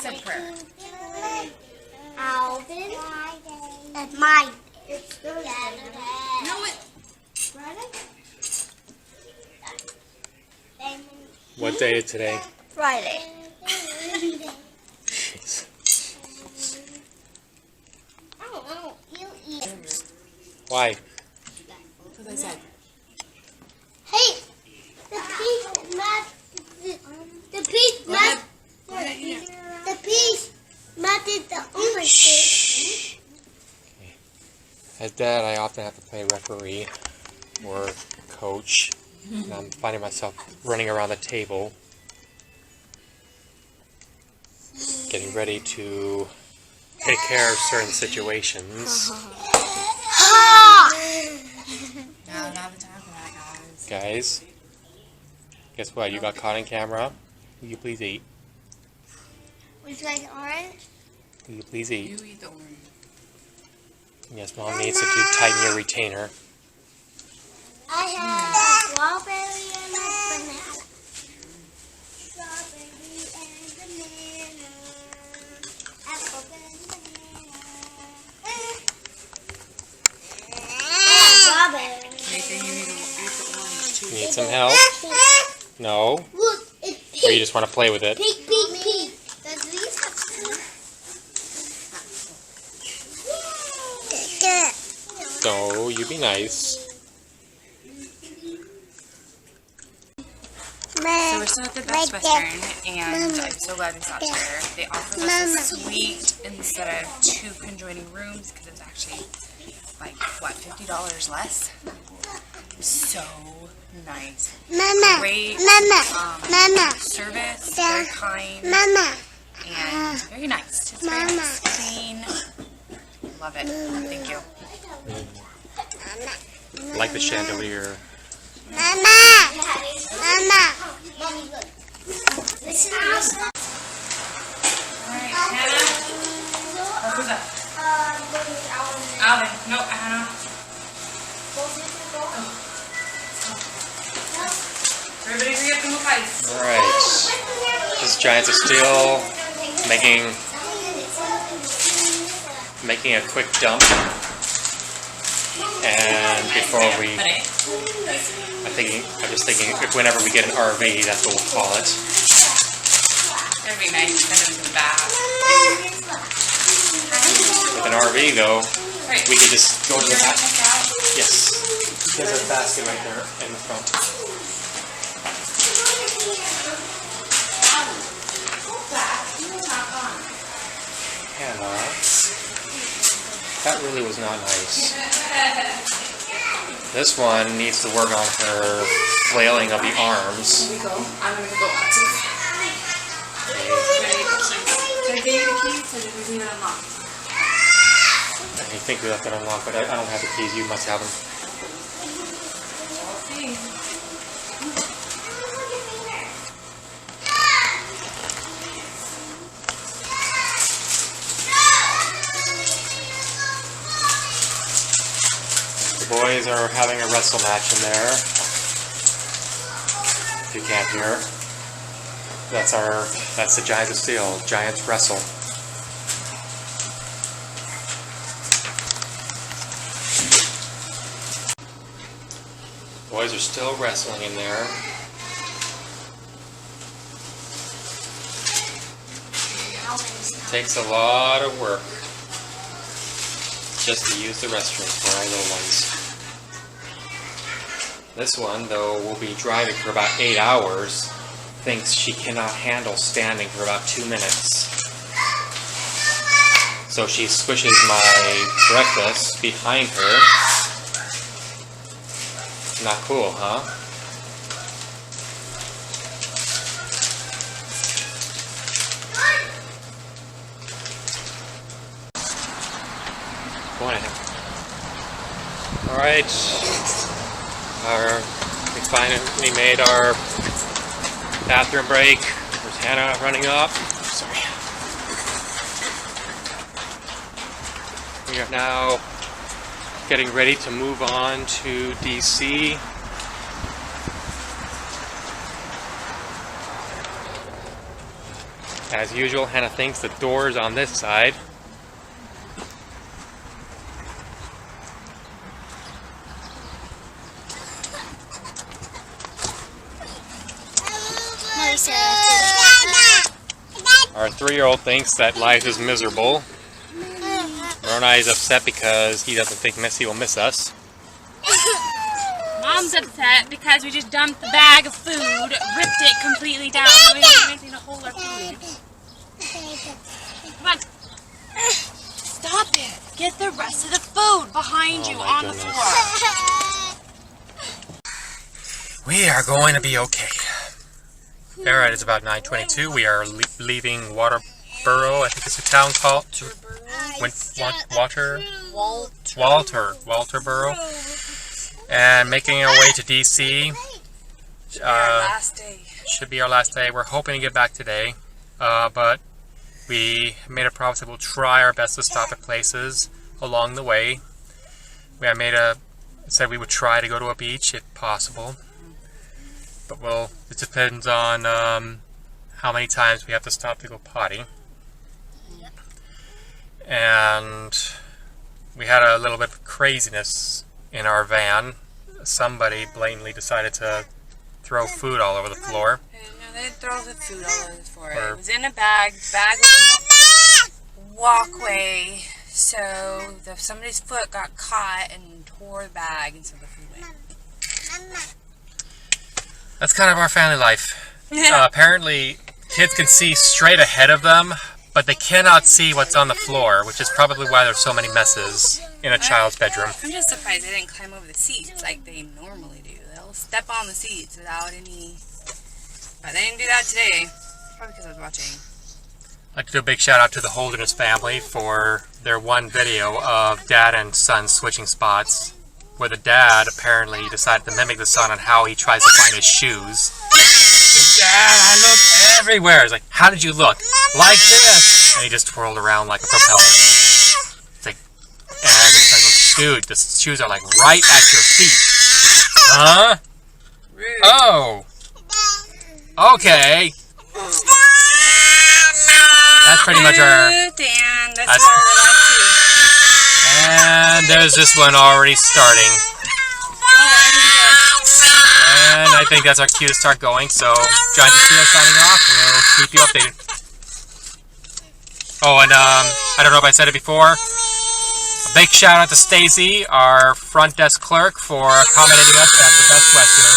said prayer. Alvin and mine. It's Thursday. No, it. Friday? What day is today? Friday. Jeez. I don't know. You eat. Why? Because I said. Hey, the piece melted the orange. Shh. As dad, I often have to play referee or coach, and I'm finding myself running around the table, getting ready to take care of certain situations. No, not the time for that, guys. Guys, guess what? You got caught on camera. Will you please eat? Would you like orange? Will you please eat? You eat the orange. Yes, Mom needs to tighten your retainer. I have strawberry and a banana. Strawberry and banana. Apple and banana. Strawberry. Nathan, you need to eat the orange too. Need some help? No? Look, it's pink. Or you just want to play with it? Pink. Does these have No, you be nice. So we're still at the Best Western, and I'm so glad we stopped here. They offered us a suite instead of 2 conjoining rooms because it was actually like, what, $50 less? So nice. Great service, very kind, and very nice. It's very nice. Clean. Love it. Thank you. I like the chandelier. Mommy, look. Listen to this. Alright, Hannah. Oh, who's that? Alvin. No, Hannah. Everybody hurry up and look ice. Alright. This is Giant of Steele making a quick dump. And before we, I'm just thinking if whenever we get an RV, that's what we'll call it. That'd be nice to send them to the bath. With an RV though, Right. we could just go to the bath. Check out. Yes. There's a basket right there in the front. Hannah, that really was not nice. This one needs to work on her flailing of the arms. Here we go. I'm going to go out to the Can I give you the keys or did we leave it unlocked? I think we left it unlocked, but I don't have the keys. You must have them. Okay. The boys are having a wrestle match in there. If you can't hear, that's the Giant of Steele. Giants wrestle. Boys are still wrestling in there. Takes a lot of work just to use the restroom for our little ones. This one, though, will be driving for about 8 hours, thinks she cannot handle standing for about 2 minutes. So she squishes my breakfast behind her. Not cool, huh? Go on ahead. Alright. We finally made our bathroom break. There's Hannah running up. Sorry. We are now getting ready to move on to DC. As usual, Hannah thinks the door's on this side. Our 3-year-old thinks that life is miserable. Moroni is upset because he doesn't think Missy will miss us. Mom's upset because we just dumped the bag of food, ripped it completely down, and we didn't have anything to hold our food. Come on. Stop it. Get the rest of the food behind you on the floor. We are going to be okay. Alright, it's about 9:22. We are leaving Waterboro, I think it's a town called Walterboro, and making our way to DC. Last day. Should be our last day. We're hoping to get back today, but we made a promise that we'll try our best to stop at places along the way. We said we would try to go to a beach if possible, but it depends on how many times we have to stop to go potty. And we had a little bit of craziness in our van. Somebody blatantly decided to throw food all over the floor. No, they didn't throw the food all over the floor. It was in a bag. The bag was in the walkway. So somebody's foot got caught and tore the bag, and so the food went. That's kind of our family life. Apparently, kids can see straight ahead of them, but they cannot see what's on the floor, which is probably why there's so many messes in a child's bedroom. I'm just surprised they didn't climb over the seats like they normally do. They'll step on the seats without any... But they didn't do that today. Probably because I was watching. I'd like to do a big shout out to the Holderness family for their one video of dad and son switching spots, where the dad apparently decided to mimic the son on how he tries to find his shoes. Dad, I looked everywhere. He's like, how did you look? Like this. And he just twirled around like a propeller. It's like, and the son goes, dude, the shoes are like right at your feet. Huh? Rude. Oh. Okay. That's pretty much our... Dan, that's part of that too. And there's this one already starting. And I think that's our cue to start going. So, Giant of Steele signing off. We'll keep you updated. Oh, and I don't know if I said it before. A big shout out to Stacy, our front desk clerk, for accommodating us at the Best Western.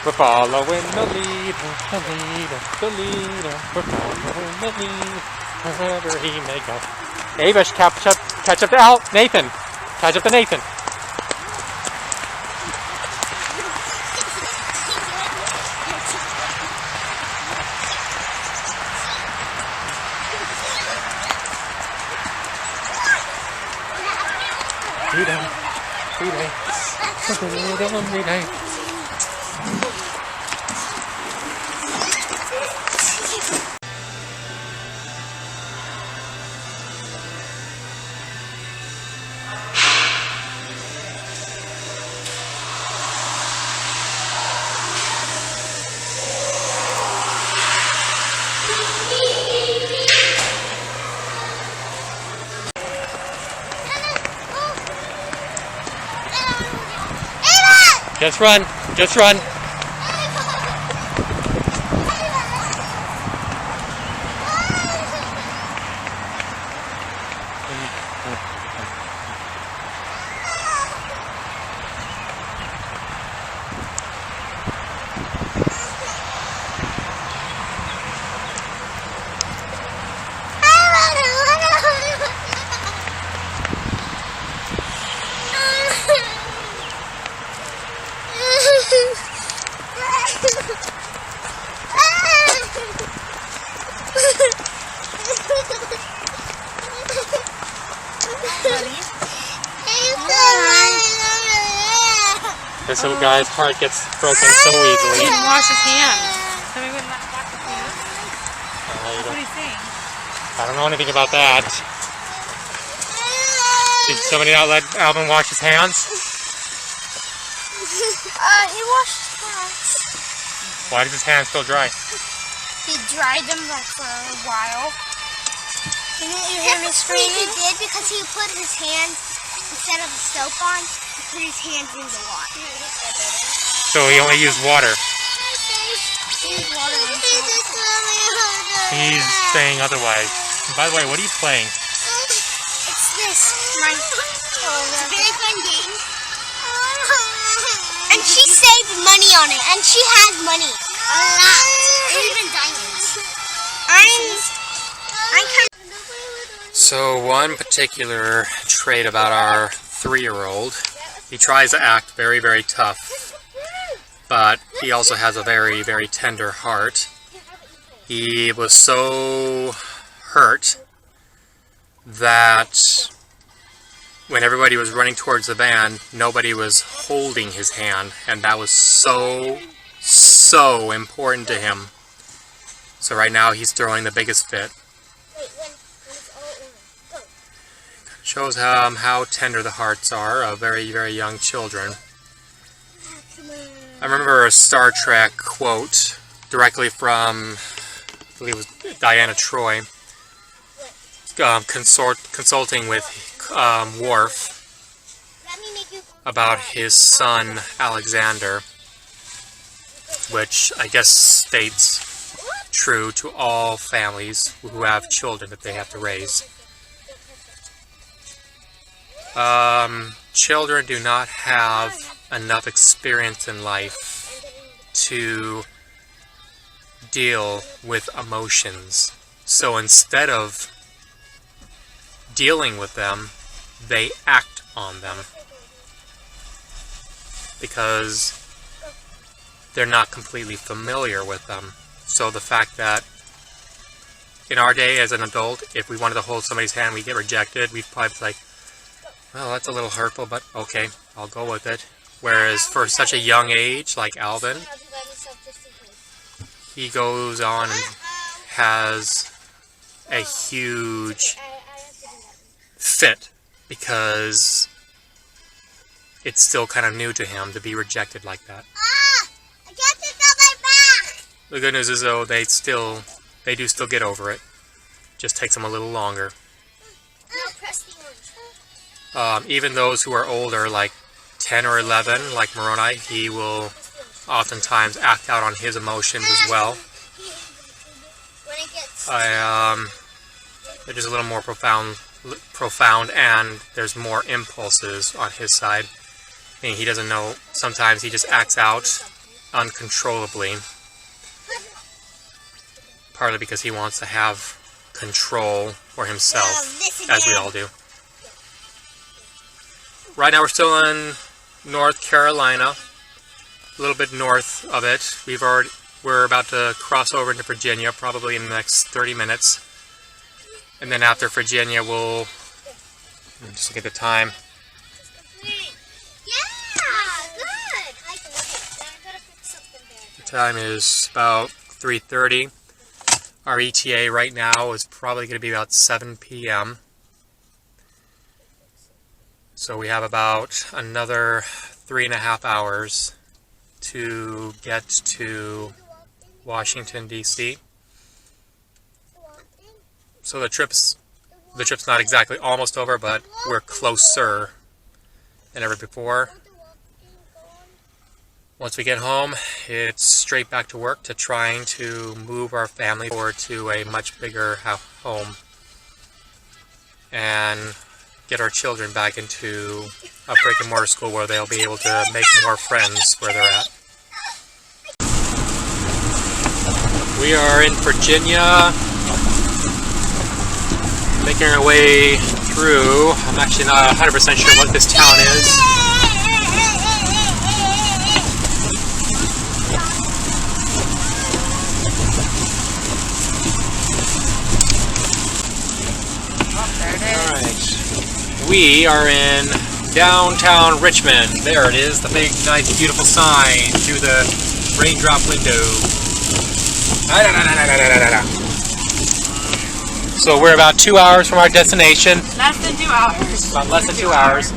We're following the leader. We're following the leader, wherever he may go. Avish, catch up to Al. Nathan. Catch up to Nathan. Just run. Just run. This little guy's heart gets broken so He easily. didn't wash his hands. Somebody would not wash his hands. What do you think? I don't know anything about that. Did somebody not let Alvin wash his hands? He washed his hands. Why does his hands still dry? He dried them like for a while. Didn't you hear me screaming? He did because he put his hands, instead of the soap on, he put his hands in the water. So he only used water. He used water and soap. He's saying otherwise. By the way, what are you playing? It's this. It's a very fun game. And she saved money on it. And she has money. A lot. Even diamonds. I'm kind of... So one particular trait about our 3-year-old, he tries to act very, very tough, but he also has a very, very tender heart. He was so hurt that when everybody was running towards the van, nobody was holding his hand, and that was so important to him. So right now he's throwing the biggest fit. Shows how tender the hearts are of very, very young children. I remember a Star Trek quote directly from, I believe it was Diana Troy, consulting with Worf about his son Alexander, which I guess states true to all families who have children that they have to raise. Children do not have enough experience in life to deal with emotions. So instead of dealing with them, they act on them because they're not completely familiar with them. So the fact that in our day as an adult, if we wanted to hold somebody's hand, we get rejected, we'd probably be like, well, that's a little hurtful, but okay, I'll go with it. Whereas for such a young age, like Alvin, he goes on and has a huge fit because it's still kind of new to him to be rejected like that. I got this on my back! The good news is though, they do still get over it. Just takes them a little longer. No, press the orange. Even those who are older, like 10 or 11, like Moroni, he will oftentimes act out on his emotions as well. When it gets... They're just a little more profound, and there's more impulses on his side. I mean, he doesn't know, sometimes he just acts out uncontrollably, partly because he wants to have control for himself, as we all do. Right now we're still in North Carolina, a little bit north of it. We're about to cross over into Virginia, probably in the next 30 minutes. And then after Virginia, we'll just look at the time. Yeah, good. I gotta fix something there. The time is about 3:30. Our ETA right now is probably going to be about 7 p.m. So we have about another 3.5 hours to get to Washington, D.C. So the trip's not exactly almost over, but we're closer than ever before. Once we get home, it's straight back to work to trying to move our family forward to a much bigger home and get our children back into a brick and mortar school where they'll be able to make more friends where they're at. We are in Virginia, making our way through. I'm actually not 100% sure what this town is. Oh, there it is. Alright. We are in Downtown Richmond. There it is, the big, nice, beautiful sign through the raindrop window. So we're about 2 hours from our destination. Less than 2 hours. About less than 2 hours.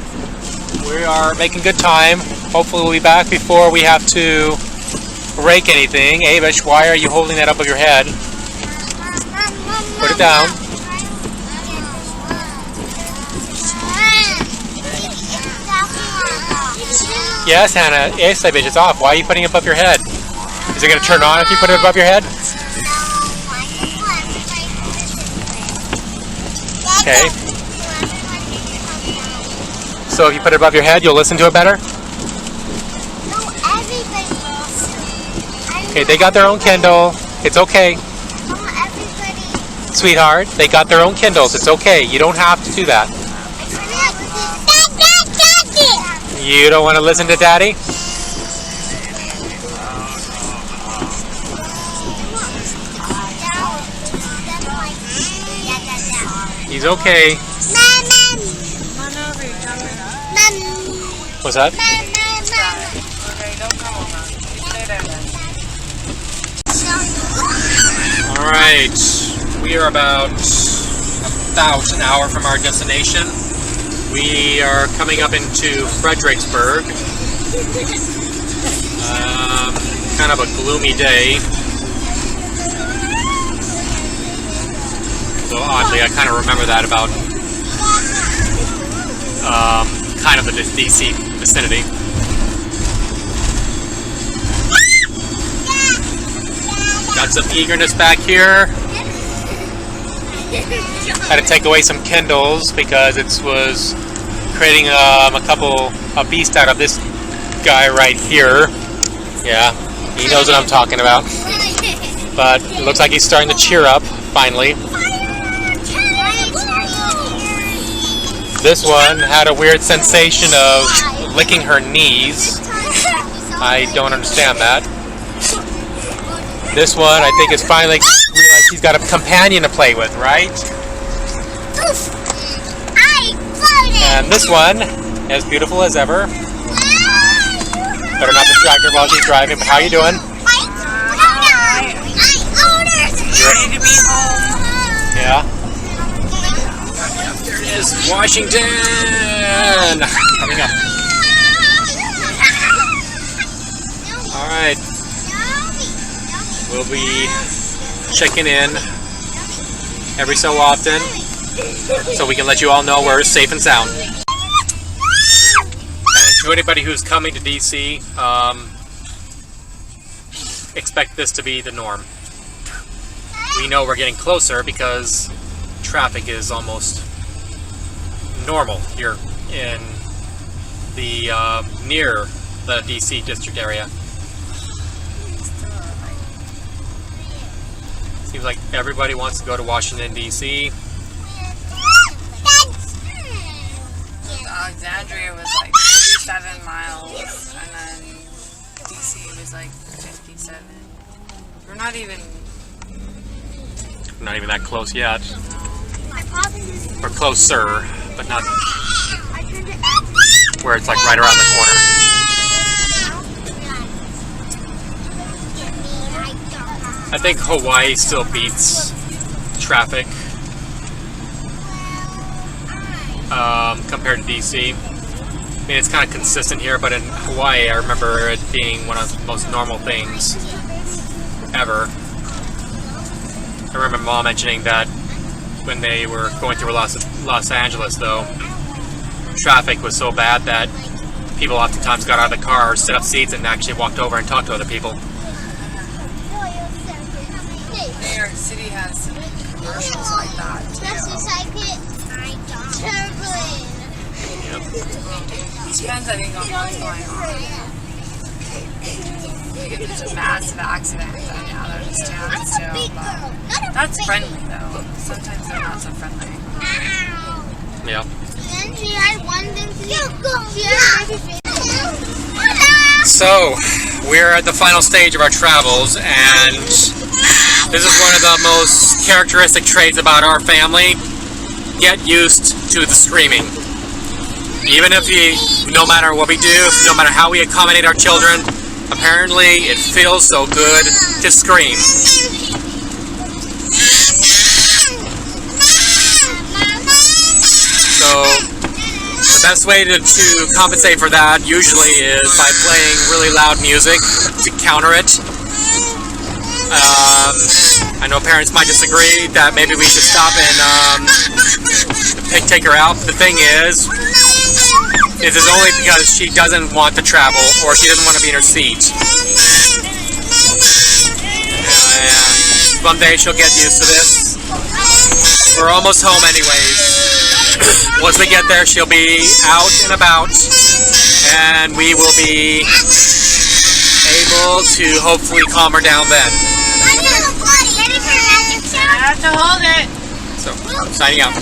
We are making good time. Hopefully we'll be back before we have to rake anything. Avish, why are you holding that up of your head? Put it down. Yes, Hannah. Yes, Avish, it's off. Why are you putting it above your head? Is it going to turn on if you put it above your head? Okay. So if you put it above your head, you'll listen to it better? Okay, they got their own Kindle. It's okay. Sweetheart, they got their own Kindles. It's okay. You don't have to do that. You don't want to listen to Daddy? He's okay. What's that? Alright, we are about an hour from our destination. We are coming up into Fredericksburg. Kind of a gloomy day. So oddly, I kind of remember that about kind of the DC vicinity. Got some eagerness back here. Had to take away some Kindles because it was creating a beast out of this guy right here. Yeah, he knows what I'm talking about. But it looks like he's starting to cheer up finally. This one had a weird sensation of licking her knees. I don't understand that. This one, I think, is finally realized she's got a companion to play with, right? And this one, as beautiful as ever. Better not distract her while she's driving, but how you doing? Ready to be home. Yeah. There it is, Washington! Coming up. Alright. We'll be checking in every so often so we can let you all know we're safe and sound. And to anybody who's coming to DC, expect this to be the norm. We know we're getting closer because traffic is almost normal here in the near the DC district area. Seems like everybody wants to go to Washington, D.C. Alexandria was like 37 miles, and then D.C. was like 57. We're not even that close yet. We're closer, but not where it's like right around the corner. I think Hawaii still beats traffic compared to DC. I mean, it's kind of consistent here, but in Hawaii, I remember it being one of the most normal things ever. I remember Mom mentioning that when they were going through Los Angeles, though, traffic was so bad that people oftentimes got out of the car, set up seats, and actually walked over and talked to other people. New York City has some commercials like that too. Yep. Depends, I think, on what's going on. If there's a massive accident, then yeah, they're just standing still. But that's friendly though. Sometimes they're not so friendly. Yeah. So, we're at the final stage of our travels, and this is one of the most characteristic traits about our family. Get used to the screaming. Even if no matter what we do, no matter how we accommodate our children, apparently it feels so good to scream. So the best way to compensate for that usually is by playing really loud music to counter it. I know parents might disagree that maybe we should stop and take her out. The thing is, it is only because she doesn't want to travel or she doesn't want to be in her seat. And one day she'll get used to this. We're almost home anyways. Once we get there, she'll be out and about, and we will be able to hopefully calm her down then. I have to hold it. So, signing out.